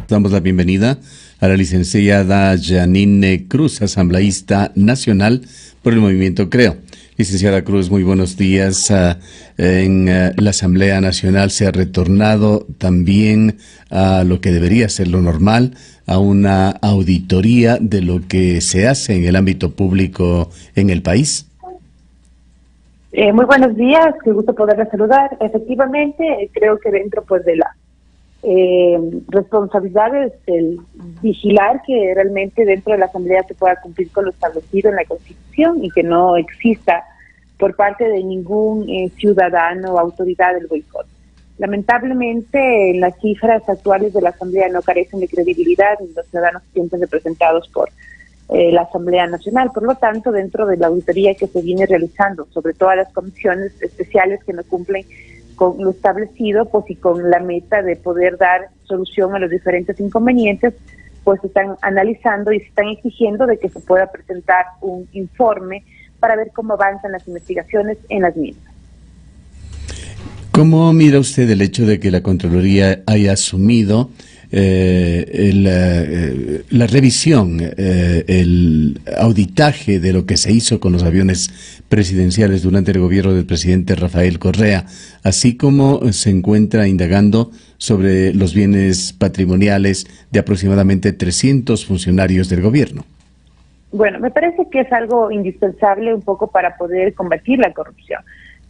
Damos la bienvenida a la licenciada Janine Cruz, asambleísta nacional por el Movimiento Creo. Licenciada Cruz, muy buenos días. En la Asamblea Nacional se ha retornado también a lo que debería ser lo normal, a una auditoría de lo que se hace en el ámbito público en el país. Muy buenos días, qué gusto poderla saludar. Efectivamente, creo que dentro de la responsabilidad es el vigilar que realmente dentro de la Asamblea se pueda cumplir con lo establecido en la Constitución y que no exista por parte de ningún ciudadano o autoridad el boicot. Lamentablemente, las cifras actuales de la Asamblea no carecen de credibilidad y los ciudadanos siempre representados por la Asamblea Nacional. Por lo tanto, dentro de la auditoría que se viene realizando, sobre todas las comisiones especiales que no cumplen con lo establecido, pues y con la meta de poder dar solución a los diferentes inconvenientes, pues se están analizando y se están exigiendo de que se pueda presentar un informe para ver cómo avanzan las investigaciones en las mismas. ¿Cómo mira usted el hecho de que la Contraloría haya asumido la revisión, el auditaje de lo que se hizo con los aviones presidenciales durante el gobierno del presidente Rafael Correa, así como se encuentra indagando sobre los bienes patrimoniales de aproximadamente 300 funcionarios del gobierno? Bueno, me parece que es algo indispensable un poco para poder combatir la corrupción.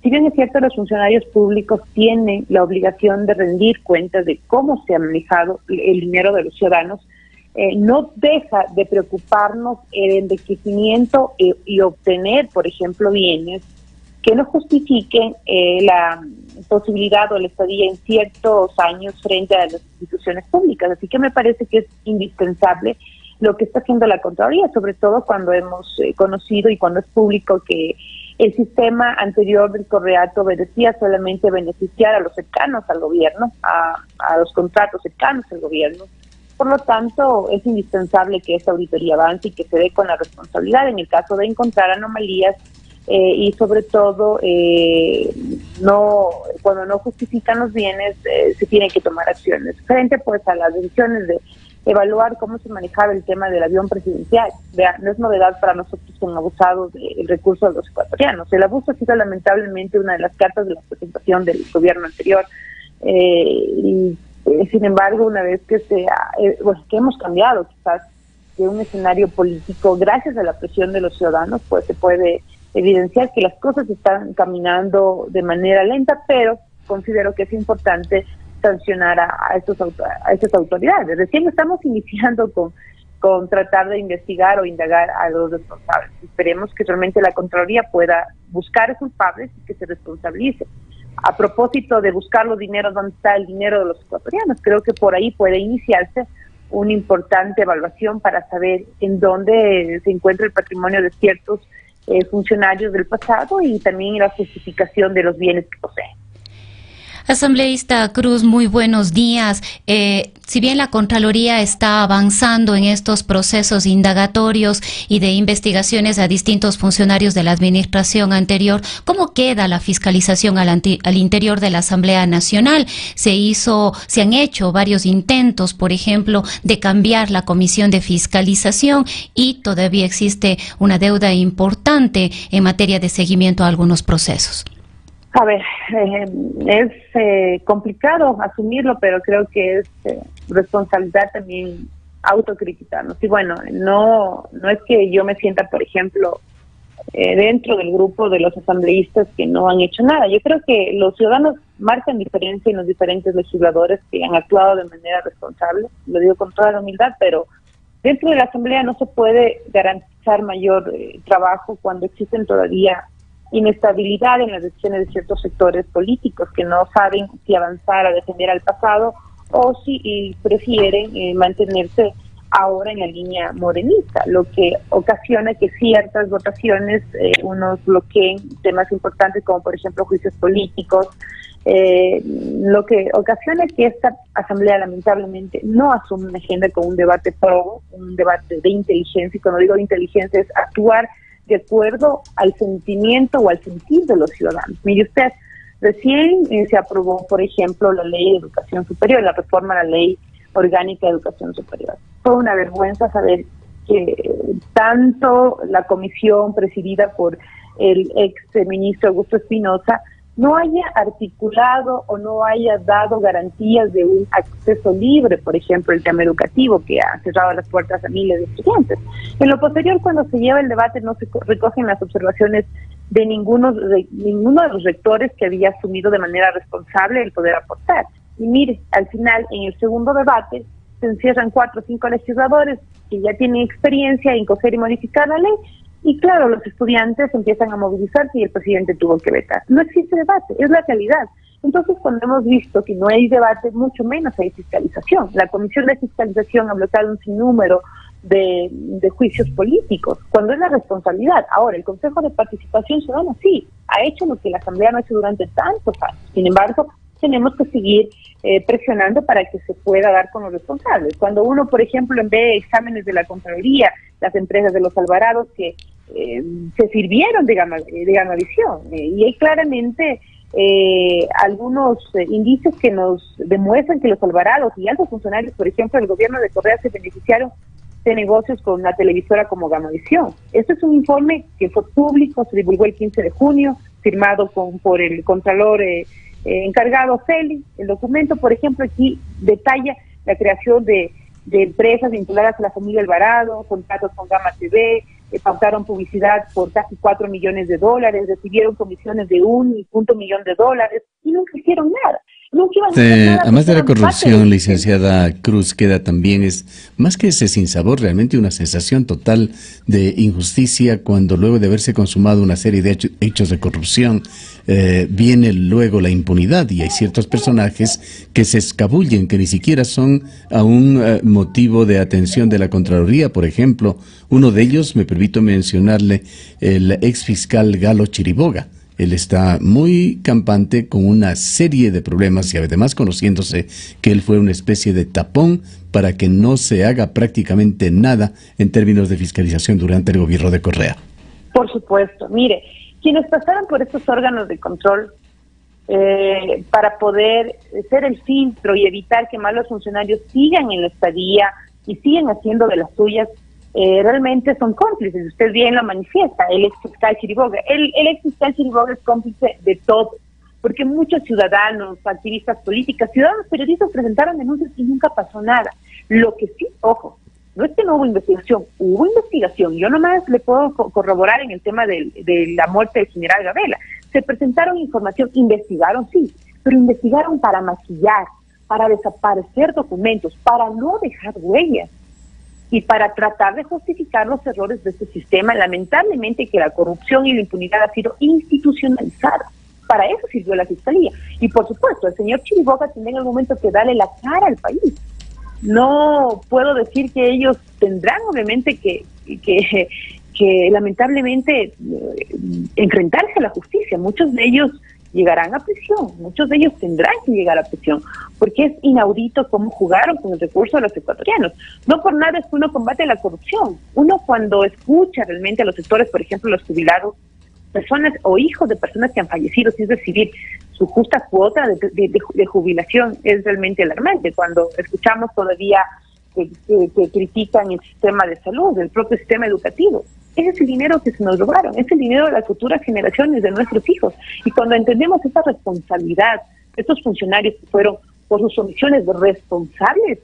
Si bien es cierto, los funcionarios públicos tienen la obligación de rendir cuentas de cómo se ha manejado el dinero de los ciudadanos, no deja de preocuparnos el enriquecimiento y obtener, por ejemplo, bienes que no justifiquen la posibilidad o la estadía en ciertos años frente a las instituciones públicas. Así que me parece que es indispensable lo que está haciendo la Contraloría, sobre todo cuando hemos conocido y cuando es público que el sistema anterior del Correato obedecía solamente beneficiar a los cercanos al gobierno, a los contratos cercanos al gobierno. Por lo tanto, es indispensable que esta auditoría avance y que se dé con la responsabilidad en el caso de encontrar anomalías y sobre todo cuando no justifican los bienes se tienen que tomar acciones frente pues a las decisiones de evaluar cómo se manejaba el tema del avión presidencial. No es novedad para nosotros que han abusado del recurso de los ecuatorianos. El abuso ha sido lamentablemente una de las cartas de la presentación del gobierno anterior. Sin embargo, una vez que que hemos cambiado quizás de un escenario político, gracias a la presión de los ciudadanos, pues se puede evidenciar que las cosas están caminando de manera lenta, pero considero que es importante sancionar a estas autoridades. Recién estamos iniciando con tratar de investigar o indagar a los responsables. Esperemos que realmente la Contraloría pueda buscar culpables y que se responsabilice. A propósito de buscar los dineros, ¿dónde está el dinero de los ecuatorianos? Creo que por ahí puede iniciarse una importante evaluación para saber en dónde se encuentra el patrimonio de ciertos funcionarios del pasado y también la justificación de los bienes que poseen. Asambleísta Cruz, muy buenos días. Si bien la Contraloría está avanzando en estos procesos indagatorios y de investigaciones a distintos funcionarios de la administración anterior, ¿cómo queda la fiscalización al interior de la Asamblea Nacional? Se han hecho varios intentos, por ejemplo, de cambiar la comisión de fiscalización y todavía existe una deuda importante en materia de seguimiento a algunos procesos. A ver, es complicado asumirlo, pero creo que es responsabilidad también autocriticarnos. Y bueno, no es que yo me sienta, por ejemplo, dentro del grupo de los asambleístas que no han hecho nada. Yo creo que los ciudadanos marcan diferencia en los diferentes legisladores que han actuado de manera responsable, lo digo con toda la humildad, pero dentro de la Asamblea no se puede garantizar mayor trabajo cuando existen todavía inestabilidad en las decisiones de ciertos sectores políticos que no saben si avanzar a defender al pasado o si prefieren mantenerse ahora en la línea morenista, lo que ocasiona que ciertas votaciones unos bloqueen temas importantes como por ejemplo juicios políticos, lo que ocasiona que esta asamblea lamentablemente no asume una agenda con un debate probo, un debate de inteligencia, y cuando digo de inteligencia es actuar de acuerdo al sentimiento o al sentir de los ciudadanos. Mire usted, recién se aprobó, por ejemplo, la ley de educación superior, la reforma a la ley Orgánica de Educación Superior. Fue una vergüenza saber que tanto la comisión presidida por el ex ministro Augusto Espinosa no haya articulado o no haya dado garantías de un acceso libre, por ejemplo, el tema educativo, que ha cerrado las puertas a miles de estudiantes. En lo posterior, cuando se lleva el debate, no se recogen las observaciones de ninguno de los rectores que había asumido de manera responsable el poder aportar. Y mire, al final, en el segundo debate, se encierran 4 o 5 legisladores que ya tienen experiencia en coger y modificar la ley, y claro, los estudiantes empiezan a movilizarse y el presidente tuvo que vetar. No existe debate, es la realidad. Entonces, cuando hemos visto que no hay debate, mucho menos hay fiscalización. La Comisión de Fiscalización ha bloqueado un sinnúmero de juicios políticos, cuando es la responsabilidad. Ahora, el Consejo de Participación Ciudadana sí, ha hecho lo que la Asamblea no ha hecho durante tantos años. Sin embargo, tenemos que seguir presionando para que se pueda dar con los responsables. Cuando uno, por ejemplo, ve exámenes de la Contraloría, las empresas de los Alvarados que se sirvieron de Gamavisión, y hay claramente algunos indicios que nos demuestran que los Alvarados y altos funcionarios, por ejemplo, del gobierno de Correa, se beneficiaron de negocios con una televisora como Gamavisión. Este es un informe que fue público, se divulgó el 15 de junio, firmado por el Contralor encargado Feli. El documento, por ejemplo, aquí detalla la creación de empresas vinculadas a la familia Alvarado, contratos con Gama TV, pautaron publicidad por casi $4 millones, recibieron comisiones de $1.5 millones y nunca hicieron nada. Nunca iban a hacer nada. Además de la corrupción, licenciada Cruz, queda también, es más que ese sinsabor, realmente una sensación total de injusticia cuando luego de haberse consumado una serie de hechos de corrupción, viene luego la impunidad, y hay ciertos personajes que se escabullen, que ni siquiera son a un motivo de atención de la Contraloría. Por ejemplo, uno de ellos, me permito mencionarle, el ex fiscal Galo Chiriboga. Él está muy campante con una serie de problemas, y además conociéndose que él fue una especie de tapón para que no se haga prácticamente nada en términos de fiscalización durante el gobierno de Correa. Por supuesto. Mire, quienes pasaron por estos órganos de control para poder ser el filtro y evitar que malos funcionarios sigan en la estadía y sigan haciendo de las suyas, realmente son cómplices. Usted bien lo manifiesta, el ex fiscal Chiriboga. El ex fiscal Chiriboga es cómplice de todo, porque muchos ciudadanos, activistas políticas, ciudadanos periodistas presentaron denuncias y nunca pasó nada. Lo que sí, ojo, no es que no hubo investigación, hubo investigación. Yo nomás le puedo corroborar en el tema de la muerte del general Gabela. Se presentaron información, investigaron, sí, pero investigaron para maquillar, para desaparecer documentos, para no dejar huellas y para tratar de justificar los errores de este sistema. Lamentablemente que la corrupción y la impunidad ha sido institucionalizada. Para eso sirvió la Fiscalía. Y por supuesto, el señor Chiriboga tendrá en el momento que darle la cara al país. No puedo decir que ellos tendrán obviamente que lamentablemente enfrentarse a la justicia. Muchos de ellos llegarán a prisión, muchos de ellos tendrán que llegar a prisión, porque es inaudito cómo jugaron con el recurso de los ecuatorianos. No por nada es que uno combate la corrupción. Uno, cuando escucha realmente a los sectores, por ejemplo, los jubilados, personas o hijos de personas que han fallecido sin recibir su justa cuota de jubilación, es realmente alarmante. Cuando escuchamos todavía que critican el sistema de salud, el propio sistema educativo, ese es el dinero que se nos robaron, es el dinero de las futuras generaciones, de nuestros hijos. Y cuando entendemos esa responsabilidad, estos funcionarios que fueron por sus omisiones responsables,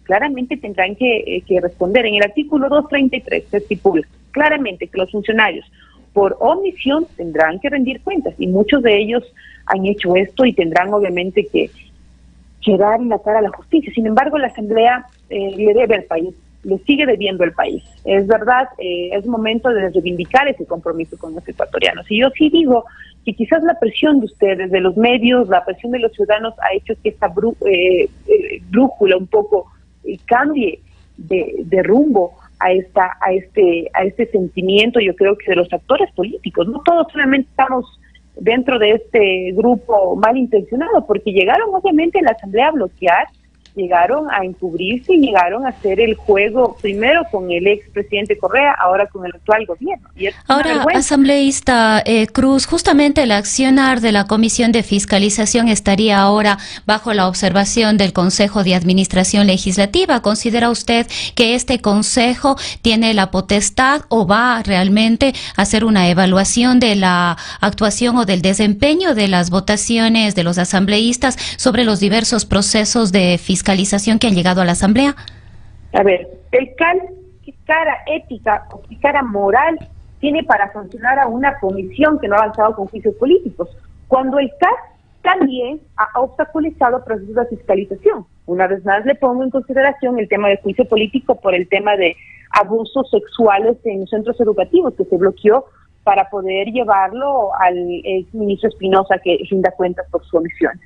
claramente tendrán que responder. En el artículo 233 se estipula claramente que los funcionarios por omisión tendrán que rendir cuentas, y muchos de ellos han hecho esto y tendrán obviamente que dar la cara a la justicia. Sin embargo, la Asamblea le debe al país, le sigue debiendo al país. Es verdad, es momento de reivindicar ese compromiso con los ecuatorianos. Y yo sí digo que quizás la presión de ustedes, de los medios, la presión de los ciudadanos ha hecho que esta brújula un poco cambie de rumbo a este sentimiento, yo creo que de los actores políticos. No todos solamente estamos dentro de este grupo malintencionado, porque llegaron obviamente a la Asamblea a bloquear llegaron a encubrirse y llegaron a hacer el juego primero con el expresidente Correa, ahora con el actual gobierno. Y ahora, asambleísta Cruz, justamente el accionar de la Comisión de Fiscalización estaría ahora bajo la observación del Consejo de Administración Legislativa. ¿Considera usted que este Consejo tiene la potestad o va realmente a hacer una evaluación de la actuación o del desempeño de las votaciones de los asambleístas sobre los diversos procesos de fiscalización que han llegado a la Asamblea? A ver, el CAL, ¿qué cara ética o qué cara moral tiene para sancionar a una comisión que no ha avanzado con juicios políticos? Cuando el CAL también ha obstaculizado procesos de fiscalización. Una vez más le pongo en consideración el tema de juicio político por el tema de abusos sexuales en centros educativos que se bloqueó para poder llevarlo al exministro Espinosa que rinda cuentas por sus omisiones.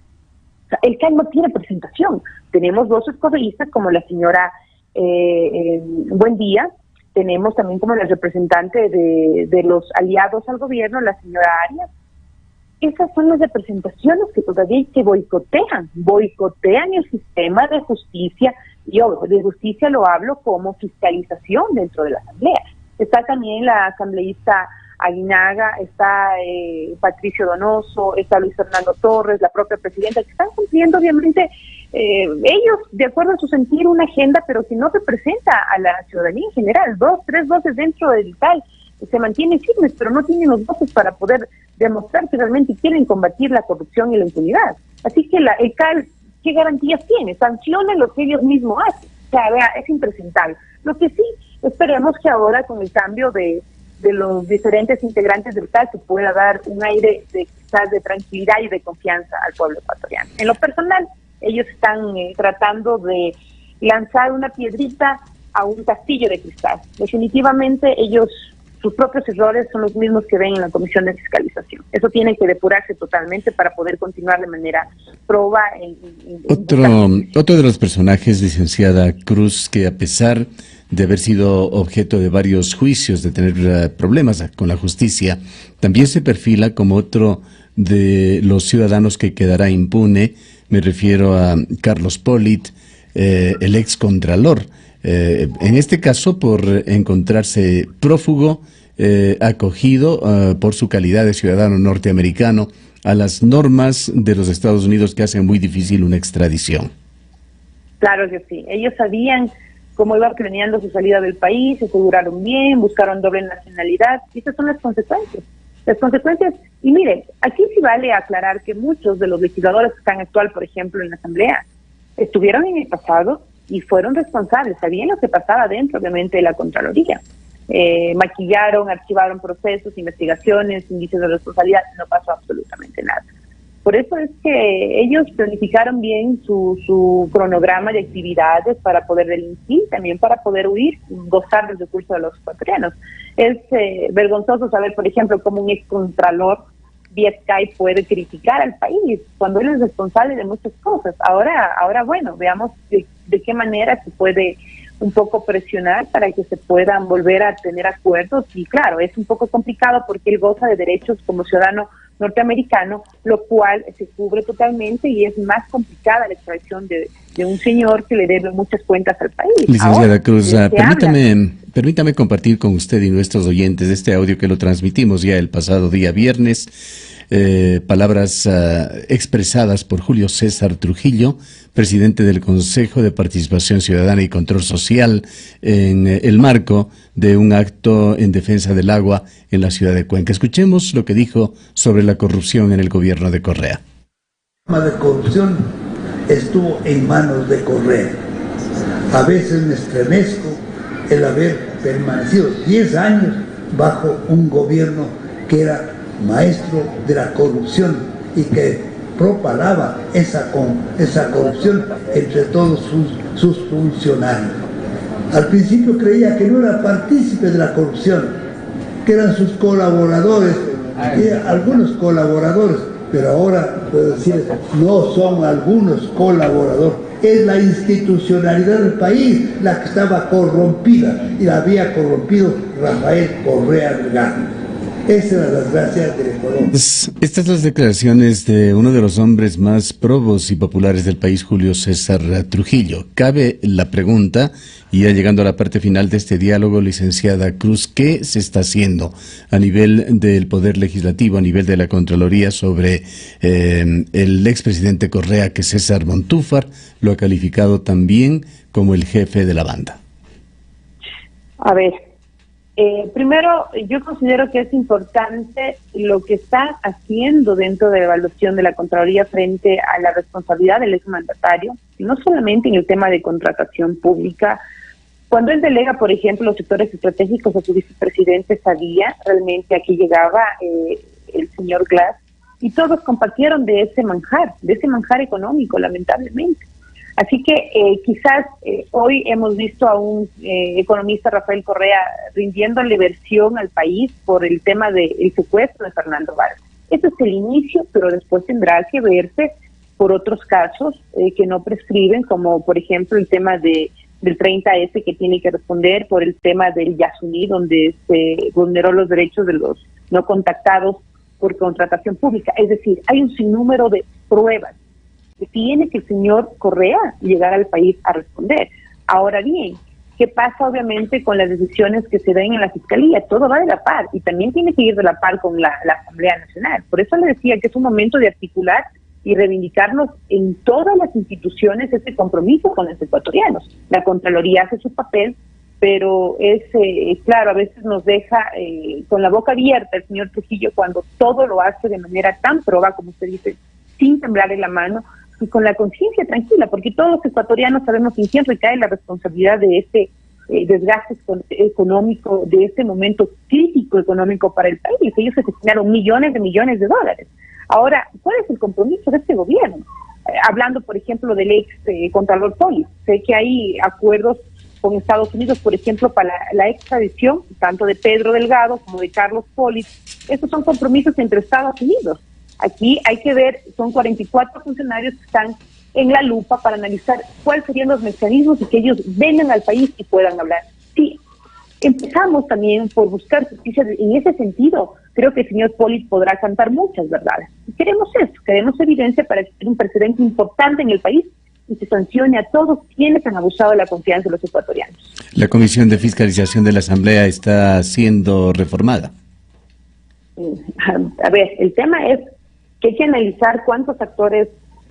O sea, el CAL no tiene presentación. Tenemos dos escogeístas como la señora Buendía, tenemos también como la representante de los aliados al gobierno, la señora Arias. Esas son las representaciones que todavía se boicotean el sistema de justicia. Yo de justicia lo hablo como fiscalización dentro de la Asamblea. Está también la asambleísta Aguinaga, está Patricio Donoso, está Luis Fernando Torres, la propia presidenta, que están cumpliendo obviamente ellos, de acuerdo a su sentir, una agenda, pero que no representa a la ciudadanía en general. 2, 3 voces dentro del tal se mantienen firmes, pero no tienen los votos para poder demostrar que realmente quieren combatir la corrupción y la impunidad. Así que el CAL, ¿qué garantías tiene? Sanciona lo que ellos mismos hacen. O sea, vea, es impresentable. Lo que sí, esperemos que ahora con el cambio de los diferentes integrantes del CAL se pueda dar un aire quizás de tranquilidad y de confianza al pueblo ecuatoriano. En lo personal, ellos están tratando de lanzar una piedrita a un castillo de cristal. Definitivamente ellos, sus propios errores son los mismos que ven en la Comisión de Fiscalización. Eso tiene que depurarse totalmente para poder continuar de manera proba. Otro de los personajes, licenciada Cruz, que a pesar de haber sido objeto de varios juicios, de tener problemas con la justicia, también se perfila como otro de los ciudadanos que quedará impune. Me refiero a Carlos Polit, el ex contralor. En este caso, por encontrarse prófugo, acogido por su calidad de ciudadano norteamericano a las normas de los Estados Unidos que hacen muy difícil una extradición. Claro que sí. Ellos sabían cómo iba planeando su salida del país, se aseguraron bien, buscaron doble nacionalidad. Y esas son las consecuencias. Las consecuencias, y miren, aquí sí vale aclarar que muchos de los legisladores que están actual, por ejemplo, en la Asamblea, estuvieron en el pasado y fueron responsables, sabían lo que pasaba dentro, obviamente, de la Contraloría. Maquillaron, archivaron procesos, investigaciones, índices de responsabilidad, no pasó absolutamente nada. Por eso es que ellos planificaron bien su cronograma de actividades para poder delinquir, también para poder huir, gozar del recurso de los ecuatorianos. Es vergonzoso saber, por ejemplo, cómo un excontralor vía Skype puede criticar al país, cuando él es responsable de muchas cosas. Ahora bueno, veamos de qué manera se puede un poco presionar para que se puedan volver a tener acuerdos. Y claro, es un poco complicado porque él goza de derechos como ciudadano norteamericano, lo cual se cubre totalmente y es más complicada la extradición de un señor que le debe muchas cuentas al país. Licenciada Cruz, permítame compartir con usted y nuestros oyentes este audio que lo transmitimos ya el pasado día viernes. Palabras expresadas por Julio César Trujillo, presidente del Consejo de Participación Ciudadana y Control Social, en el marco de un acto en defensa del agua en la ciudad de Cuenca. Escuchemos lo que dijo sobre la corrupción en el gobierno de Correa. El tema de corrupción estuvo en manos de Correa. A veces me estremezco el haber permanecido 10 años bajo un gobierno que era maestro de la corrupción y que propalaba esa corrupción entre todos sus funcionarios. Al principio creía que no era partícipe de la corrupción, que eran sus colaboradores, algunos colaboradores, pero ahora puedo decir, no son algunos colaboradores, es la institucionalidad del país la que estaba corrompida y la había corrompido Rafael Correa Delgado. Esa es la desgracia del Ecuador. Estas son las declaraciones de uno de los hombres más probos y populares del país, Julio César Trujillo. Cabe la pregunta, y ya llegando a la parte final de este diálogo, licenciada Cruz, ¿qué se está haciendo a nivel del Poder Legislativo, a nivel de la Contraloría, sobre el expresidente Correa, que César Montúfar lo ha calificado también como el jefe de la banda? A ver, primero, yo considero que es importante lo que está haciendo dentro de la evaluación de la Contraloría frente a la responsabilidad del exmandatario, y no solamente en el tema de contratación pública. Cuando él delega, por ejemplo, los sectores estratégicos a su vicepresidente, sabía realmente a qué llegaba el señor Glass, y todos compartieron de ese manjar económico, lamentablemente. Así que quizás hoy hemos visto a un economista, Rafael Correa, rindiéndole versión al país por el tema del secuestro de Fernando Vargas. Ese es el inicio, pero después tendrá que verse por otros casos que no prescriben, como por ejemplo el tema del 30S, que tiene que responder por el tema del Yasuní, donde se vulneró los derechos de los no contactados por contratación pública. Es decir, hay un sinnúmero de pruebas que tiene que el señor Correa llegar al país a responder. Ahora bien, ¿qué pasa obviamente con las decisiones que se den en la Fiscalía? Todo va de la par, y también tiene que ir de la par con la Asamblea Nacional. Por eso le decía que es un momento de articular y reivindicarnos en todas las instituciones ese compromiso con los ecuatorianos. La Contraloría hace su papel, pero es claro, a veces nos deja con la boca abierta el señor Trujillo cuando todo lo hace de manera tan proba, como usted dice, sin temblar en la mano, y con la conciencia tranquila, porque todos los ecuatorianos sabemos en quién recae la responsabilidad de este desgaste económico, de este momento crítico económico para el país. Ellos se destinaron millones de dólares. Ahora, ¿cuál es el compromiso de este gobierno? Hablando, por ejemplo, del ex Contralor Polis, sé que hay acuerdos con Estados Unidos, por ejemplo, para la extradición, tanto de Pedro Delgado como de Carlos Polis. Estos son compromisos entre Estados Unidos. Aquí hay que ver, son 44 funcionarios que están en la lupa para analizar cuáles serían los mecanismos y que ellos vengan al país y puedan hablar. Sí, empezamos también por buscar justicia en ese sentido. Creo que el señor Polis podrá cantar muchas verdades. Y queremos eso, queremos evidencia para que sea un precedente importante en el país y se sancione a todos quienes han abusado de la confianza de los ecuatorianos. La Comisión de Fiscalización de la Asamblea está siendo reformada. A ver, el tema es que hay que analizar cuántos actores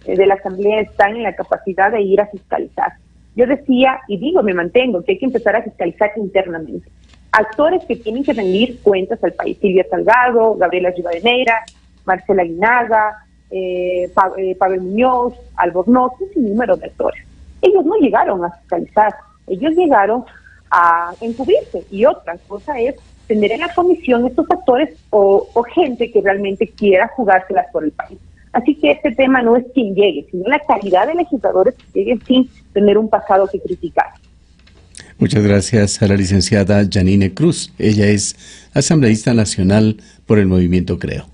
de la Asamblea están en la capacidad de ir a fiscalizar. Yo decía, y digo, me mantengo, que hay que empezar a fiscalizar internamente. Actores que tienen que rendir cuentas al país. Silvia Salgado, Gabriela Rivadeneira, Marcela Guinaga, Pavel Muñoz, Albornoz, un sinnúmero de actores. Ellos no llegaron a fiscalizar, ellos llegaron a encubrirse. Y otra cosa es tener en la comisión estos actores o gente que realmente quiera jugárselas por el país. Así que este tema no es quien llegue, sino la calidad de legisladores que lleguen sin tener un pasado que criticar. Muchas gracias a la licenciada Janine Cruz. Ella es asambleísta nacional por el Movimiento Creo.